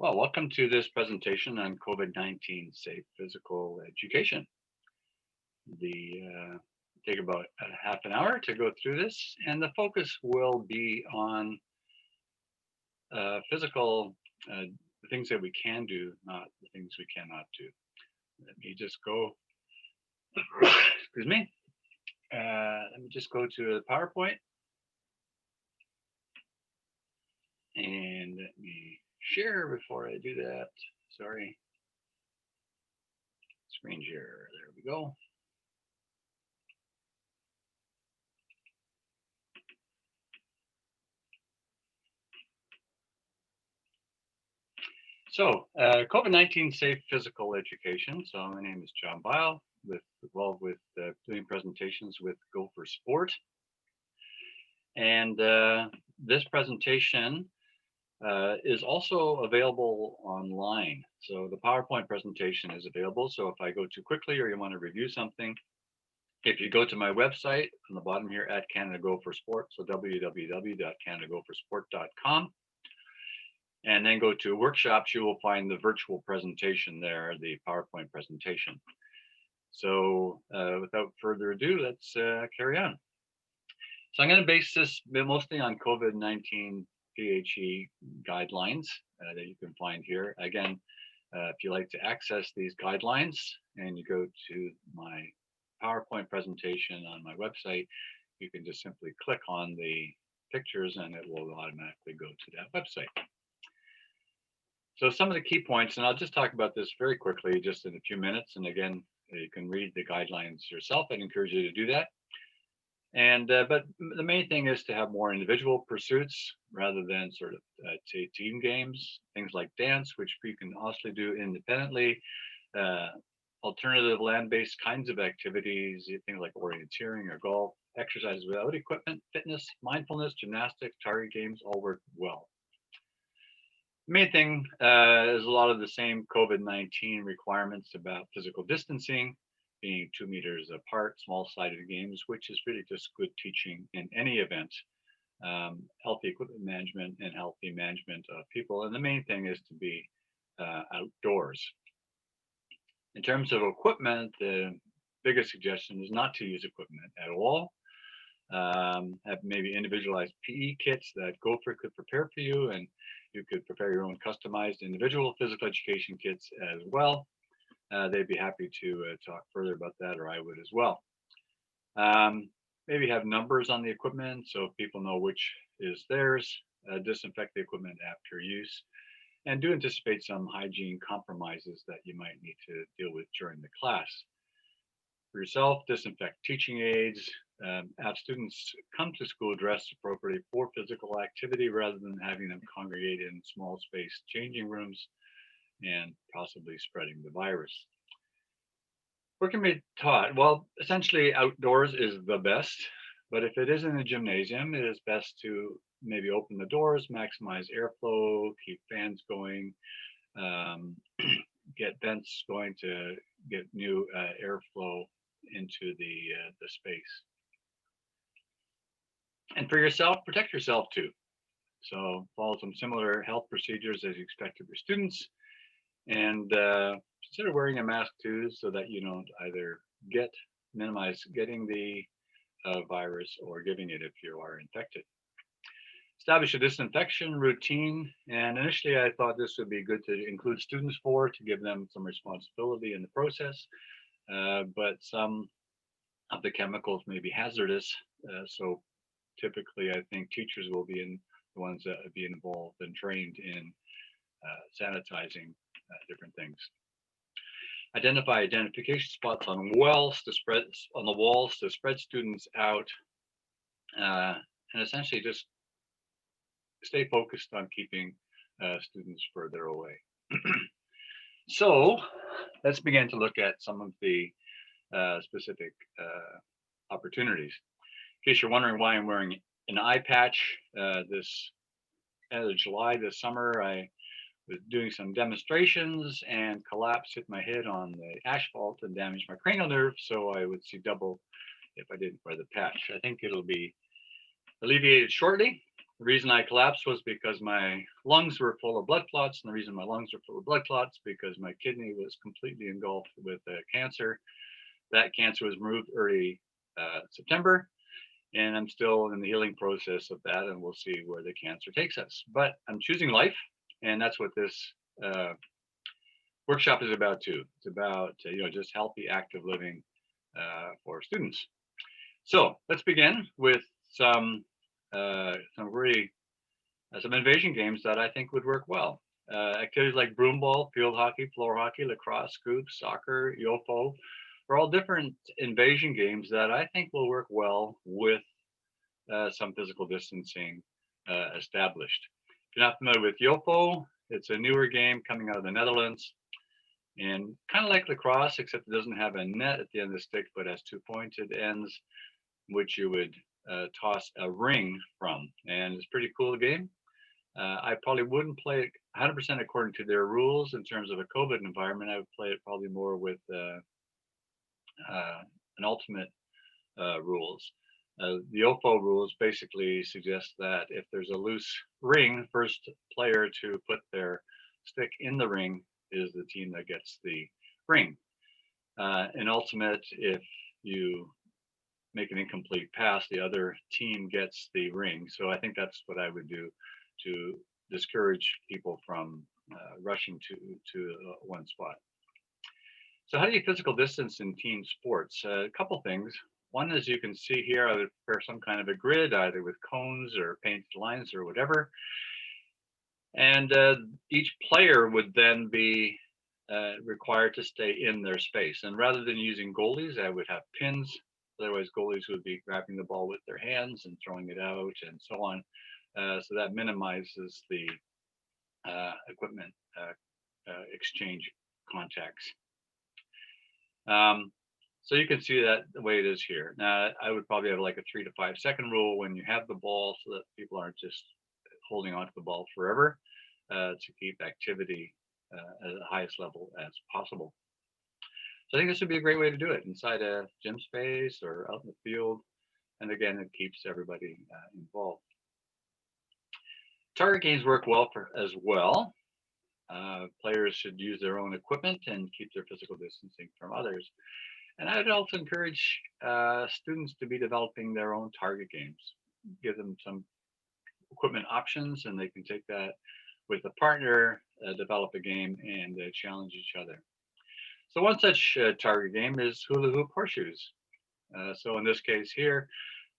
Well, welcome to this presentation on COVID-19 safe physical education. The take about a half an hour to go through this, and the focus will be on physical the things that we can do, not the things we cannot do. Let me just go. Excuse me. Let me just go to the PowerPoint and let me share before I do that. Sorry. Screen share. There we go. So, COVID-19 safe physical education. So, my name is John Bile, involved with doing presentations with Go for Sport. And this presentation is also available online. So, the PowerPoint presentation is available. So, if I go too quickly or you want to review something, if you go to my website on the bottom here at Canada Go for Sport, so www.canadagoforsport.com, and then go to workshops, you will find the virtual presentation there, the PowerPoint presentation. So without further ado, let's carry on. So I'm going to base this mostly on COVID-19 PHE guidelines that you can find here. Again, if you like to access these guidelines and you go to my PowerPoint presentation on my website, you can just simply click on the pictures and it will automatically go to that website. So some of the key points, and I'll just talk about this very quickly, just in a few minutes. And again, you can read the guidelines yourself. I'd encourage you to do that. And but the main thing is to have more individual pursuits rather than sort of team games. Things like dance, which you can also do independently. Alternative land-based kinds of activities, things like orienteering or golf, exercises without equipment, fitness, mindfulness, gymnastics, target games all work well. The main thing is a lot of the same COVID-19 requirements about physical distancing, being 2 meters apart, small-sided games, which is really just good teaching in any event, healthy equipment management and healthy management of people. And the main thing is to be outdoors. In terms of equipment, the biggest suggestion is not to use equipment at all. Have maybe individualized PE kits that Gopher could prepare for you, and you could prepare your own customized individual physical education kits as well. They'd be happy to talk further about that, or I would as well. Maybe have numbers on the equipment so people know which is theirs. Disinfect the equipment after use, and do anticipate some hygiene compromises that you might need to deal with during the class. For yourself, disinfect teaching aids, have students come to school dressed appropriately for physical activity rather than having them congregate in small space changing rooms and possibly spreading the virus. What can be taught? Well, essentially outdoors is the best, but if it is in a gymnasium, it is best to maybe open the doors, maximize airflow, keep fans going, get vents going to get new airflow into the space. And for yourself, protect yourself too. So follow some similar health procedures as you expect of your students, and consider wearing a mask too, so that you don't either minimize getting the virus or giving it if you are infected. Establish a disinfection routine, and initially I thought this would be good to include students to give them some responsibility in the process, but some of the chemicals may be hazardous, so typically I think teachers will be the ones that be involved and trained in sanitizing different things. Identify identification spots on the walls to spread students out, and essentially just stay focused on keeping students further away. So let's begin to look at some of the specific opportunities. In case you're wondering why I'm wearing an eye patch, this end of July this summer, I was doing some demonstrations and collapse hit my head on the asphalt and damaged my cranial nerve, so I would see double if I didn't wear the patch. I think it'll be alleviated shortly. The reason I collapsed was because my lungs were full of blood clots, and the reason my lungs were full of blood clots because my kidney was completely engulfed with cancer. That cancer was removed early September, and I'm still in the healing process of that, and we'll see where the cancer takes us. But I'm choosing life, and that's what this workshop is about too. It's about just healthy, active living for students. So let's begin with really some invasion games that I think would work well. Activities like broomball, field hockey, floor hockey, lacrosse, scoops, soccer, yofo are all different invasion games that I think will work well with some physical distancing established. If you're not familiar with yofo, it's a newer game coming out of the Netherlands, and kind of like lacrosse, except it doesn't have a net at the end of the stick, but has two pointed ends, which you would toss a ring from. And it's a pretty cool game. I probably wouldn't play it 100% according to their rules in terms of a COVID environment. I would play it probably more with an ultimate rules. The OFO rules basically suggest that if there's a loose ring, first player to put their stick in the ring is the team that gets the ring. In ultimate, if you make an incomplete pass, the other team gets the ring. So I think that's what I would do to discourage people from rushing to one spot. So how do you physical distance in team sports? A couple things. One is you can see here, I would prepare some kind of a grid, either with cones or painted lines or whatever. And each player would then be required to stay in their space. And rather than using goalies, I would have pins. Otherwise, goalies would be grabbing the ball with their hands and throwing it out and so on. So that minimizes the equipment exchange contacts. So you can see that the way it is here. Now, I would probably have like a 3 to 5 second rule when you have the ball so that people aren't just holding onto the ball forever to keep activity at the highest level as possible. So I think this would be a great way to do it inside a gym space or out in the field. And again, it keeps everybody involved. Target games work well as well. Players should use their own equipment and keep their physical distancing from others. And I would also encourage students to be developing their own target games. Give them some equipment options, and they can take that with a partner, develop a game, and challenge each other. So one such target game is hula hoop horseshoes. So in this case here,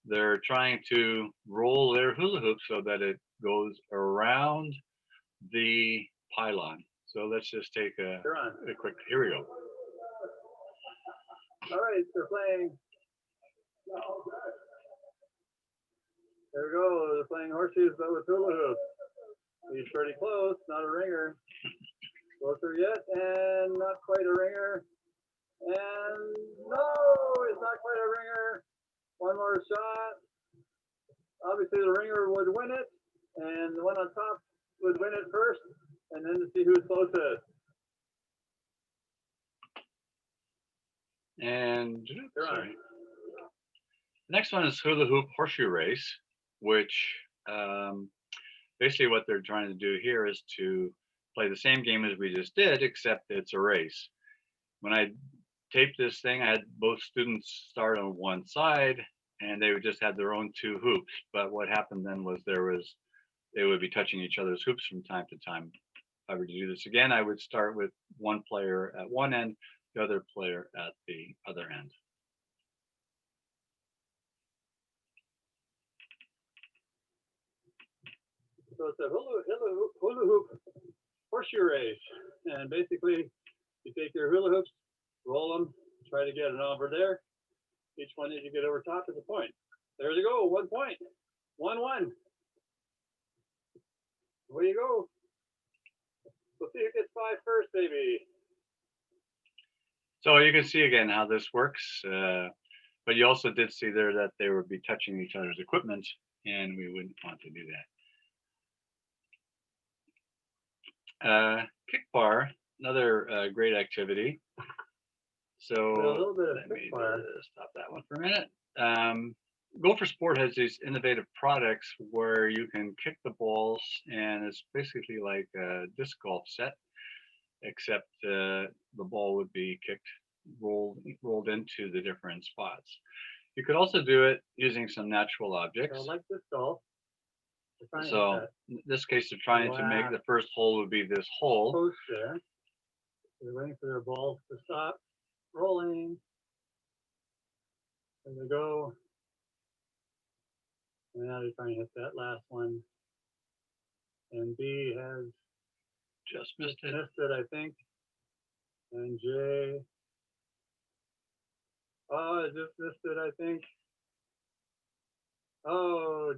they're trying to roll their hula hoop so that it goes around the pylon. So let's just take a quick, here we go. All right, they're playing. There we go, they're playing horseshoes but with hula hoops. He's pretty close, not a ringer. Closer yet, and not quite a ringer. And no, it's not quite a ringer. One more shot. Obviously the ringer would win it, and the one on top would win it first, and then to see who's closest. And sorry. Next one is hula hoop horseshoe race, which basically what they're trying to do here is to play the same game as we just did, except it's a race. When I taped this thing, I had both students start on one side, and they would just have their own two hoops. But what happened then was they would be touching each other's hoops from time to time. If I were to do this again, I would start with one player at one end, the other player at the other end. So it's a hula hoop horseshoe race, and basically you take your hula hoops, roll them, try to get it over there. Each one that you get over top is a point. There you go, 1 point. 1-1. Away you go. We'll see who gets 5 first, baby. So you can see again how this works, but you also did see there that they would be touching each other's equipment, and we wouldn't want to do that. Kick bar, another great activity. So a little bit of let me bar. stop that one for a minute. Go for Sport has these innovative products where you can kick the balls, and it's basically like a disc golf set, except the ball would be kicked, rolled into the different spots. You could also do it using some natural objects. So like this golf, they're trying to hit So that in this case, they're trying to make black the first hole would be this hole. post there. They're waiting for their balls to stop rolling. There they go. And now they're trying to hit that last one. And B has Just missed it. missed it, I think. And J, oh, it just missed it, I think. Oh,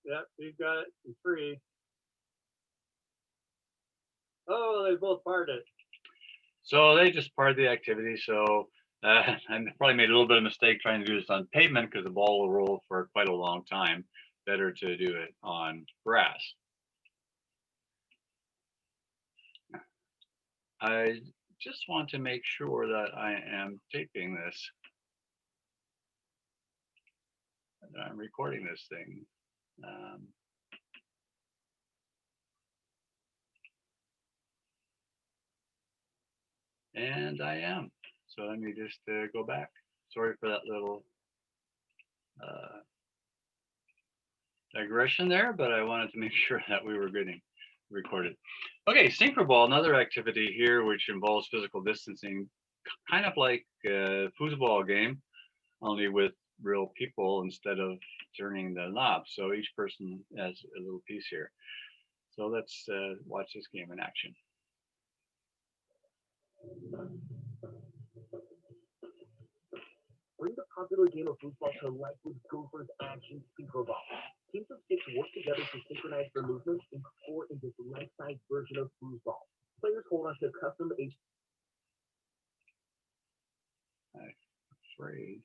yep, he got it in three. Oh, they both parred it. So they just part of the activity. So I probably made a little bit of mistake trying to do this on pavement because the ball will roll for quite a long time. Better to do it on grass. I just want to make sure that I am taping this, that I'm recording this thing. And I am. So let me just go back. Sorry for that little digression there, but I wanted to make sure that we were getting recorded. Okay, synchro ball, another activity here which involves physical distancing, kind of like a foosball game, only with real people instead of turning the knob. So each person has a little piece here. So let's watch this game in action. Bring the popular game of football to life with Gophers Action Synchro Ball. Teams of six work together to synchronize their movements and score in this life-size version of foosball. Players hold on to custom I'm afraid.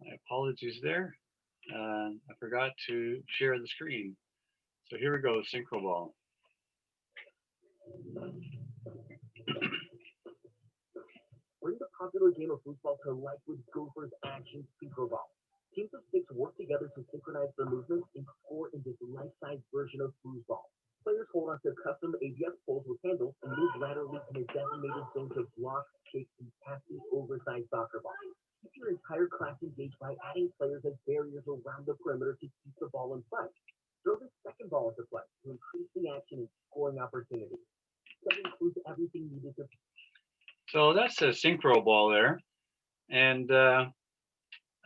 My apologies there. I forgot to share the screen. So here we go, synchro ball. Bring the popular game of football to life with Gophers Action Synchro Ball. Teams of six work together to synchronize their movements and score in this life-size version of foosball. Players hold on to custom ABS poles with handles and move laterally in a designated zone to block, kick, and pass the oversized soccer ball. Keep your entire class engaged by adding players as barriers around the perimeter to keep the ball in play. Throw the second ball into play to increase the action and scoring opportunity. That includes everything needed to. So that's a synchro ball there. And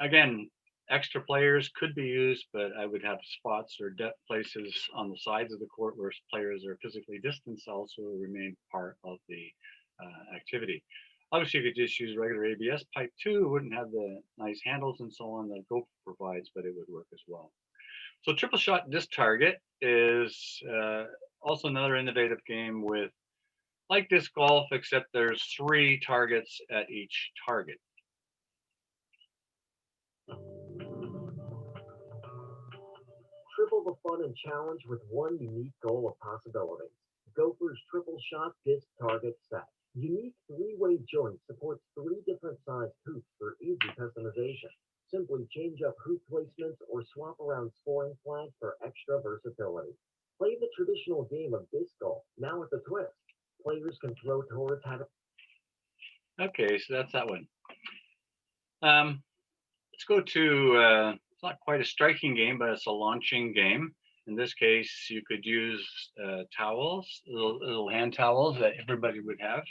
again, extra players could be used, but I would have spots or places on the sides of the court where players are physically distanced also remain part of the activity. Obviously, you could just use regular ABS pipe too. It wouldn't have the nice handles and so on that Gopher provides, but it would work as well. So triple shot disc target is also another innovative game with like disc golf, except there's 3 targets at each target. Triple the fun and challenge with one unique goal of possibilities. Gophers Triple Shot Disc Target Set. Unique three-way joint supports 3 different sized hoops for easy customization. Simply change up hoop placements or swap around scoring flags for extra versatility. Play the traditional game of disc golf, now with a twist. Players can throw towards having. Okay, so that's that one. Let's go to, it's not quite a striking game, but it's a launching game. In this case, you could use towels, little hand towels that everybody would have.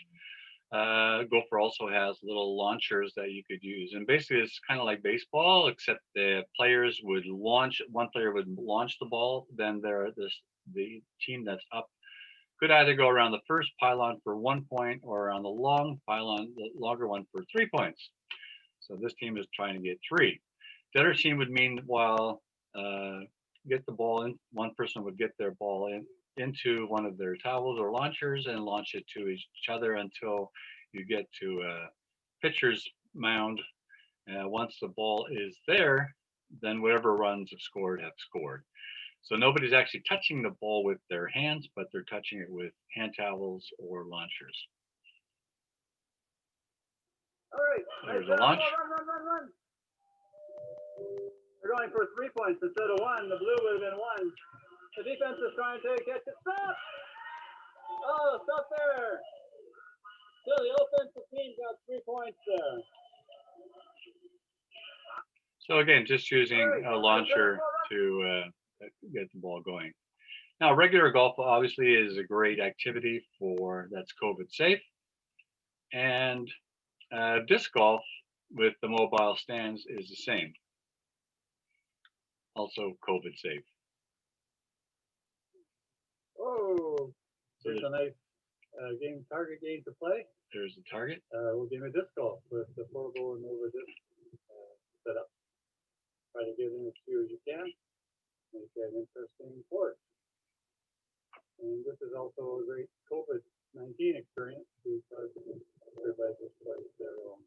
Gopher also has little launchers that you could use. And basically, it's kind of like baseball, except the players would launch, one player would launch the ball, then the team that's up could either go around the first pylon for 1 point or on the long pylon, the longer one, for 3 points. So this team is trying to get 3. The other team would meanwhile get the ball in. One person would get their ball into one of their towels or launchers and launch it to each other until you get to a pitcher's mound. Once the ball is there, then whatever runs have scored have scored. So nobody's actually touching the ball with their hands, but they're touching it with hand towels or launchers. All right. There's nice a launch. run. They're going for 3 points instead of 1. The blue would have been 1. The defense is trying to catch it. Stop! Oh, stop there. So the offensive team got 3 points there. So again, just using a launcher to get the ball going. Now, regular golf obviously is a great activity that's COVID safe, and disc golf with the mobile stands is the same, also COVID safe. Oh, So here's a nice target game to play. there's the target. We'll game of disc golf with the portable and over disc set up. Try to get in as few as you can. Make it an interesting sport. And this is also a great COVID-19 experience because everybody just plays their own.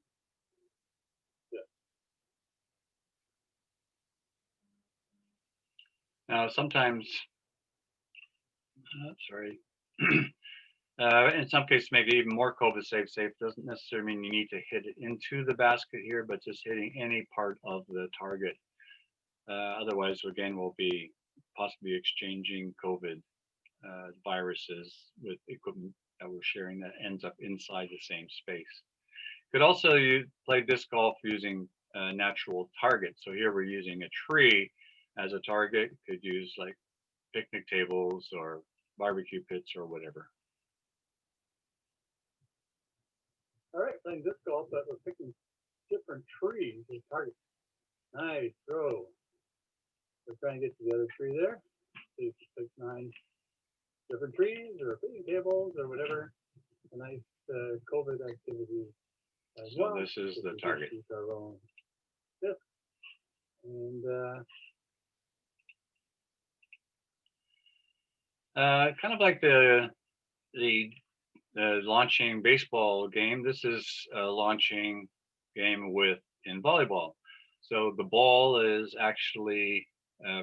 Now, sometimes, sorry, in some cases, make it even more COVID safe. Safe doesn't necessarily mean you need to hit it into the basket here, but just hitting any part of the target. Otherwise, again, we'll be possibly exchanging COVID viruses with equipment that we're sharing that ends up inside the same space. Could also play disc golf using natural targets. So here we're using a tree as a target. Could use like picnic tables or barbecue pits or whatever. All right, playing disc golf, but we're picking different trees as targets. Nice throw. We're trying to get to the other tree there. So you can pick 9 different trees or picnic tables or whatever. A nice COVID activity as So well. this is the target. Our own disc. And kind of like the launching baseball game. This is a launching game in volleyball. So the ball is actually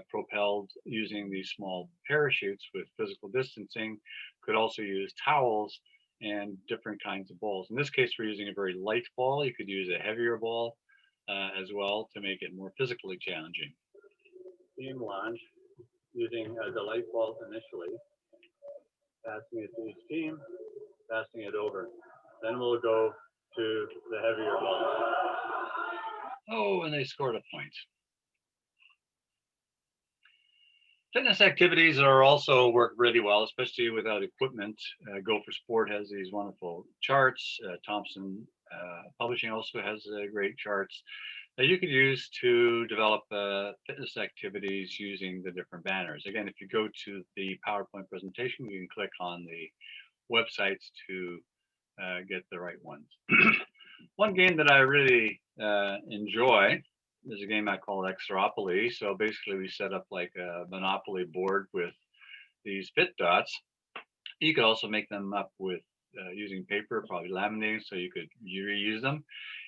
propelled using these small parachutes with physical distancing. Could also use towels and different kinds of balls. In this case, we're using a very light ball. You could use a heavier ball as well to make it more physically challenging. team launch using the light ball initially, passing it to each team, passing it over. Then we'll go to the heavier ball. Oh, and they scored a point. Fitness activities are also work really well, especially without equipment. Go for Sport has these wonderful charts. Thompson Publishing also has great charts that you could use to develop fitness activities using the different banners. Again, if you go to the PowerPoint presentation, you can click on the websites to get the right ones. One game that I really enjoy is a game I call Exteropoly. So basically we set up like a Monopoly board with these fit dots. You could also make them up with using paper, probably laminating, so you could reuse them.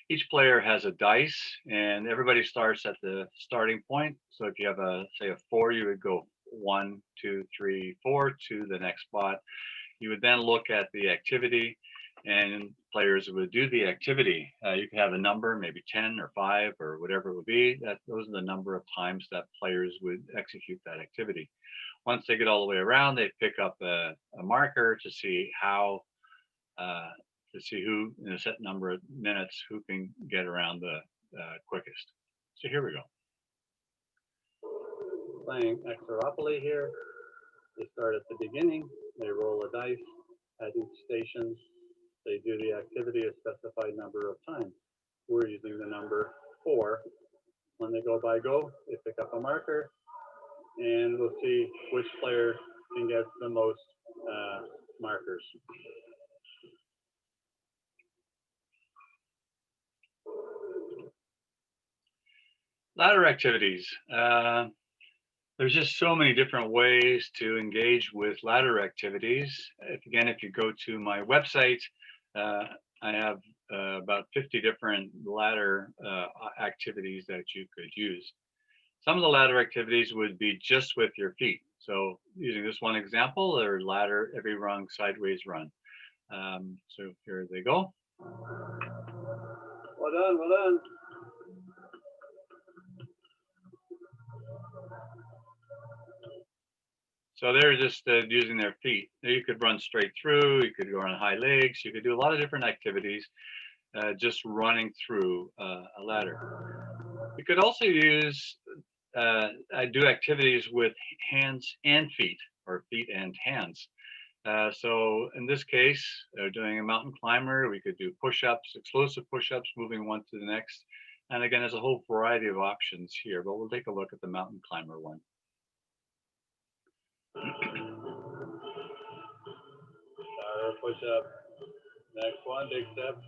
Each player has a dice and everybody starts at the starting point. So if you have say a 4, you would go 1, 2, 3, 4 to the next spot. You would then look at the activity and players would do the activity. You could have a number, maybe 10 or 5 or whatever it would be. Those are the number of times that players would execute that activity. Once they get all the way around, they pick up a marker to see who in a set number of minutes who can get around the quickest. So here we go. Playing Exteropoly here. They start at the beginning. They roll a dice at each station. They do the activity a specified number of times. We're using the number 4. When they go by go, they pick up a marker, and we'll see which player can get the most markers. Ladder activities. There's just so many different ways to engage with ladder activities. If you go to my website, I have about 50 different ladder activities that you could use. Some of the ladder activities would be just with your feet. So using this one example, their ladder, every rung, sideways run. So here they go. Well done, well done. So they're just using their feet. You could run straight through, you could go on high legs, you could do a lot of different activities just running through a ladder. You could also use, do activities with hands and feet, or feet and hands. So in this case, doing a mountain climber, we could do push-ups, explosive push-ups, moving one to the next. And again, there's a whole variety of options here, but we'll take a look at the mountain climber one. Push up. Next one, big step.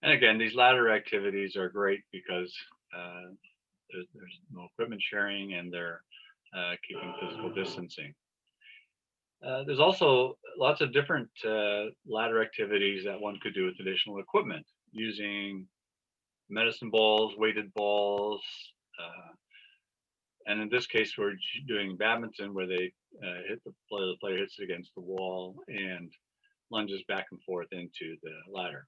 And again, these ladder activities are great because there's no equipment sharing and they're keeping physical distancing. There's also lots of different ladder activities that one could do with additional equipment, using medicine balls, weighted balls, and in this case, we're doing badminton where they hit the player hits it against the wall and lunges back and forth into the ladder.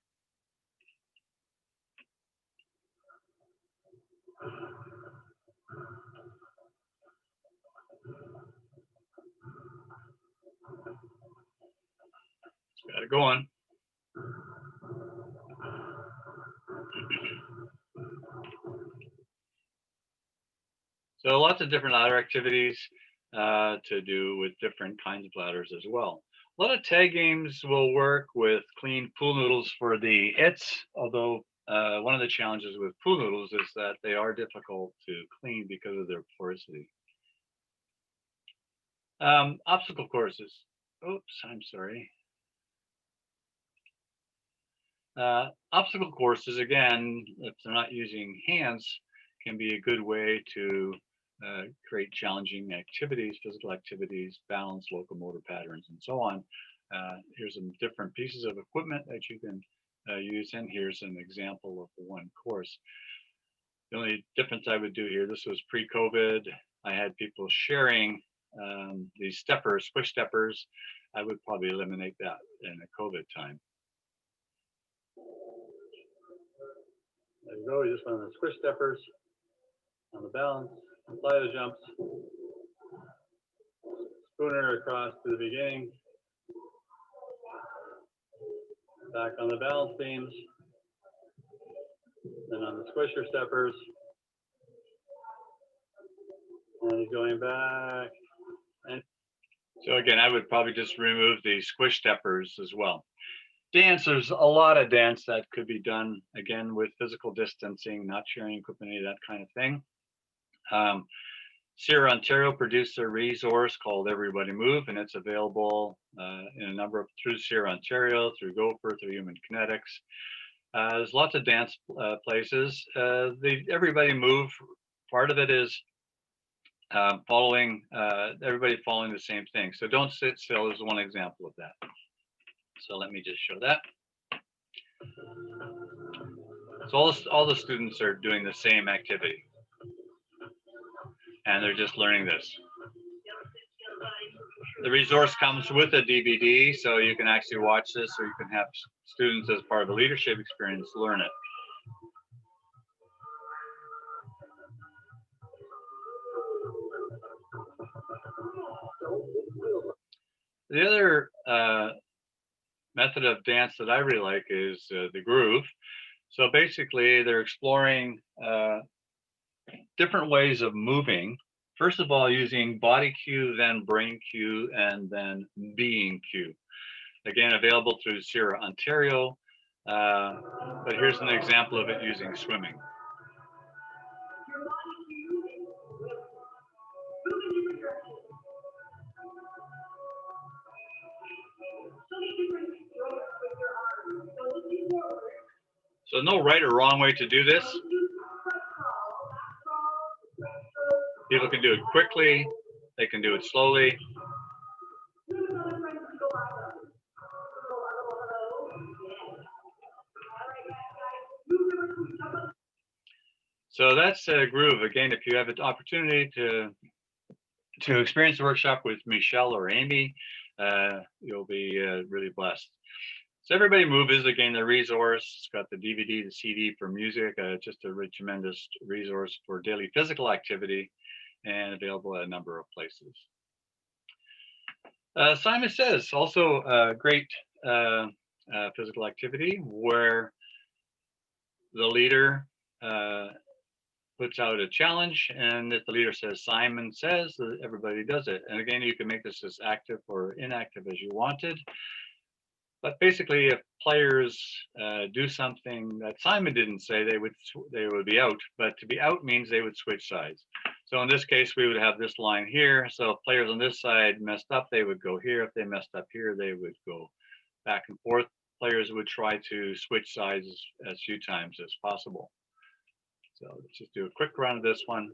Got it going. So lots of different ladder activities to do with different kinds of ladders as well. A lot of tag games will work with clean pool noodles for the its, although one of the challenges with pool noodles is that they are difficult to clean because of their porosity. Obstacle courses. Oops, I'm sorry. Obstacle courses, again, if they're not using hands, can be a good way to create challenging activities, physical activities, balance, locomotor patterns, and so on. Here's some different pieces of equipment that you can use, and here's an example of the one course. The only difference I would do here, this was pre-COVID, I had people sharing these steppers, squish steppers. I would probably eliminate that in a COVID time. There you go, you just want the squish steppers on the balance, fly the jumps, spooner across to the beginning, back on the balance beams, then on the squisher steppers, and he's going back. And so again, I would probably just remove the squish steppers as well. Dance, there's a lot of dance that could be done, again, with physical distancing, not sharing equipment, that kind of thing. Sierra Ontario produced a resource called Everybody Move, and it's available in a number of, through Sierra Ontario, through Gopher, through Human Kinetics. There's lots of dance places. The Everybody Move, part of it is everybody following the same thing. So don't sit still is one example of that. So let me just show that. So all the students are doing the same activity. And they're just learning this. The resource comes with a DVD, so you can actually watch this, or you can have students as part of a leadership experience learn it. The other method of dance that I really like is the groove. So basically, they're exploring different ways of moving. First of all, using body cue, then brain cue, and then being cue. Again, available through Sierra Ontario, but here's an example of it using swimming. So no right or wrong way to do this. People can do it quickly, they can do it slowly. So that's a groove. Again, if you have an opportunity to experience the workshop with Michelle or Amy, you'll be really blessed. So Everybody Move is again the resource. It's got the DVD, the CD for music, just a really tremendous resource for daily physical activity and available at a number of places. Simon Says, also a great physical activity where the leader puts out a challenge, and if the leader says Simon Says, everybody does it. And again, you can make this as active or inactive as you wanted. But basically, if players do something that Simon didn't say, they would be out. But to be out means they would switch sides. So in this case, we would have this line here. So if players on this side messed up, they would go here. If they messed up here, they would go back and forth. Players would try to switch sides as few times as possible. So let's just do a quick run of this one.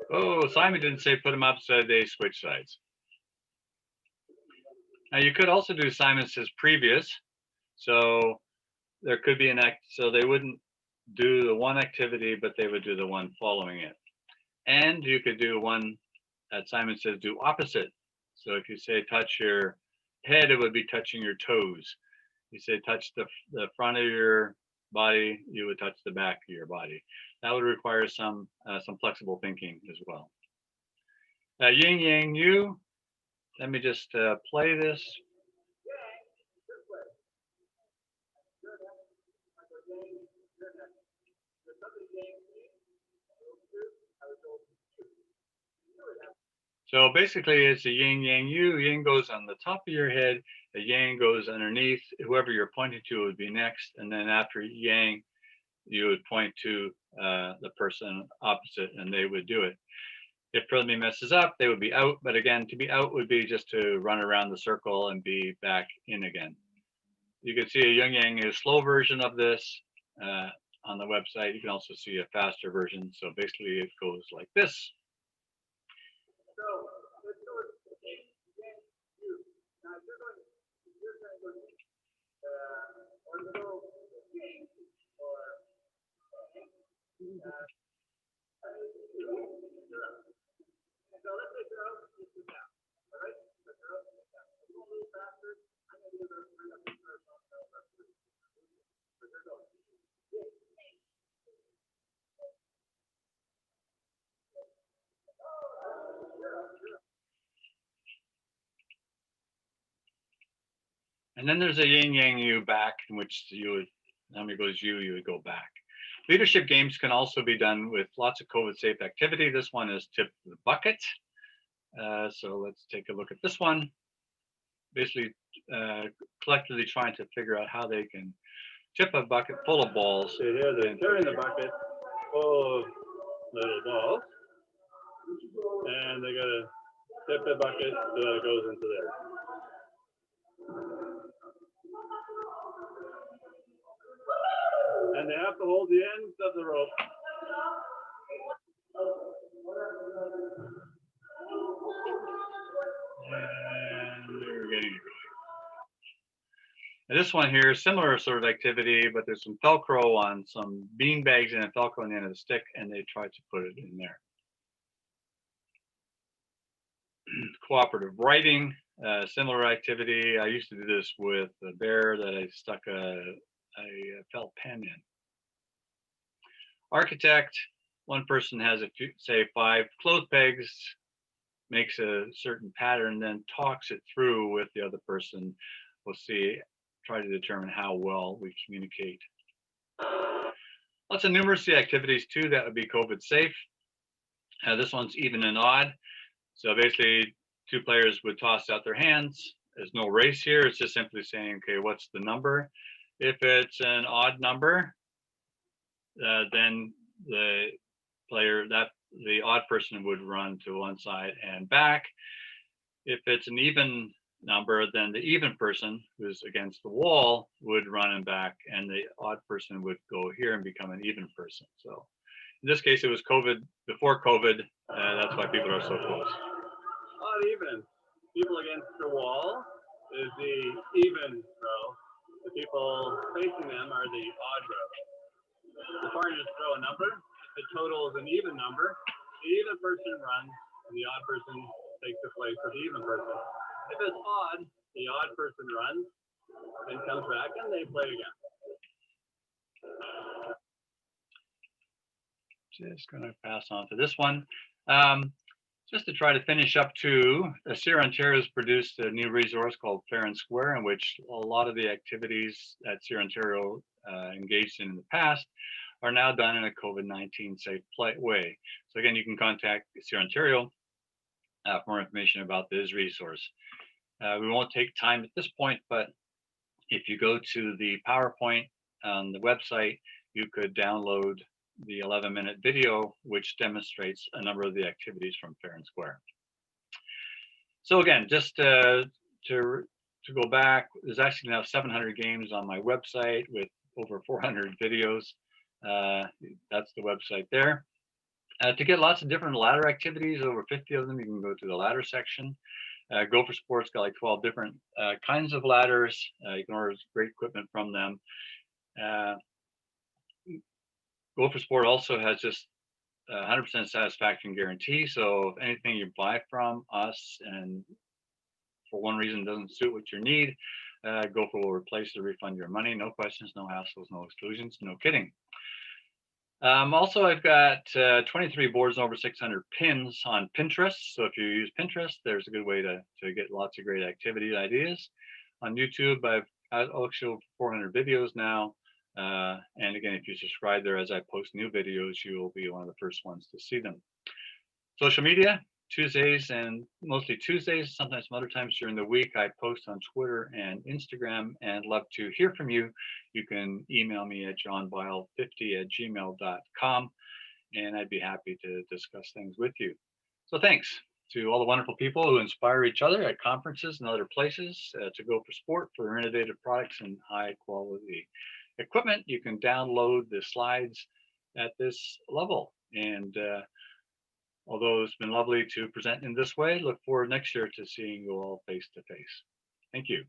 Oh, Simon didn't say put them up, so they switch sides. Now you could also do Simon Says previous. So there could be an act, so they wouldn't do the one activity, but they would do the one following it. And you could do one that Simon Says do opposite. So if you say touch your head, it would be touching your toes. You say touch the front of your body, you would touch the back of your body. That would require some flexible thinking as well. Yin Yang Yu. Let me just play this. So basically, it's a yin yang yu. Yin goes on the top of your head, the yang goes underneath. Whoever you're pointing to would be next, and then after yang, you would point to the person opposite, and they would do it. If somebody messes up, they would be out. But again, to be out would be just to run around the circle and be back in again. You can see a yin yang yu slow version of this on the website. You can also see a faster version. So basically, it goes like this. And then there's a yin yang yu back, in which you would, somebody goes you would go back. Leadership games can also be done with lots of COVID safe activity. This one is tip the bucket. So let's take a look at this one. Basically, collectively trying to figure out how they can tip a bucket full of balls. So here they're carrying the bucket full of little balls, and they gotta tip the bucket so that it goes into there. And they have to hold the ends of the rope. And they're getting it going. And this one here, similar sort of activity, but there's some Velcro on some bean bags and a Velcro on the end of the stick, and they try to put it in there. Cooperative writing, similar activity. I used to do this with a bear that I stuck a felt pen in. Architect, one person has say 5 clothes pegs, makes a certain pattern, then talks it through with the other person. We'll see, try to determine how well we communicate. Lots of numeracy activities too that would be COVID safe. This one's even and odd. So basically 2 players would toss out their hands. There's no race here. It's just simply saying, okay, what's the number? If it's an odd number, then the player, the odd person would run to one side and back. If it's an even number, then the even person who's against the wall would run and back, and the odd person would go here and become an even person. So in this case, it was COVID, before COVID. That's why people are so close. Odd even. People against the wall is the even row. The people facing them are the odd row. The partners throw a number. If the total is an even number, the even person runs, and the odd person takes the place of the even person. If it's odd, the odd person runs, then comes back, and they play again. Just going to pass on to this one. Just to try to finish up too, Sierra Ontario has produced a new resource called Fair and Square, in which a lot of the activities that Sierra Ontario engaged in the past are now done in a COVID-19 safe way. So again, you can contact Sierra Ontario for more information about this resource. We won't take time at this point, but if you go to the PowerPoint on the website, you could download the 11-minute video, which demonstrates a number of the activities from Fair and Square. So again, just to go back, there's actually now 700 games on my website with over 400 videos. That's the website there. To get lots of different ladder activities, over 50 of them, you can go to the ladder section. Gopher Sports got like 12 different kinds of ladders. You can order great equipment from them. Gopher Sport also has just 100% satisfaction guarantee. So if anything you buy from us and for one reason doesn't suit what you need, Gopher will replace or refund your money. No questions, no hassles, no exclusions, no kidding. Also, I've got 23 boards and over 600 pins on Pinterest. So if you use Pinterest, there's a good way to get lots of great activity ideas. On YouTube, I've actually over 400 videos now. And again, if you subscribe there as I post new videos, you will be one of the first ones to see them. Social media, Tuesdays and mostly Tuesdays, sometimes some other times during the week, I post on Twitter and Instagram and love to hear from you. You can email me at johnboyle50@gmail.com and I'd be happy to discuss things with you. So thanks to all the wonderful people who inspire each other at conferences and other places to go for sport for their innovative products and high quality equipment. You can download the slides at this level. And although it's been lovely to present in this way, look forward next year to seeing you all face to face. Thank you.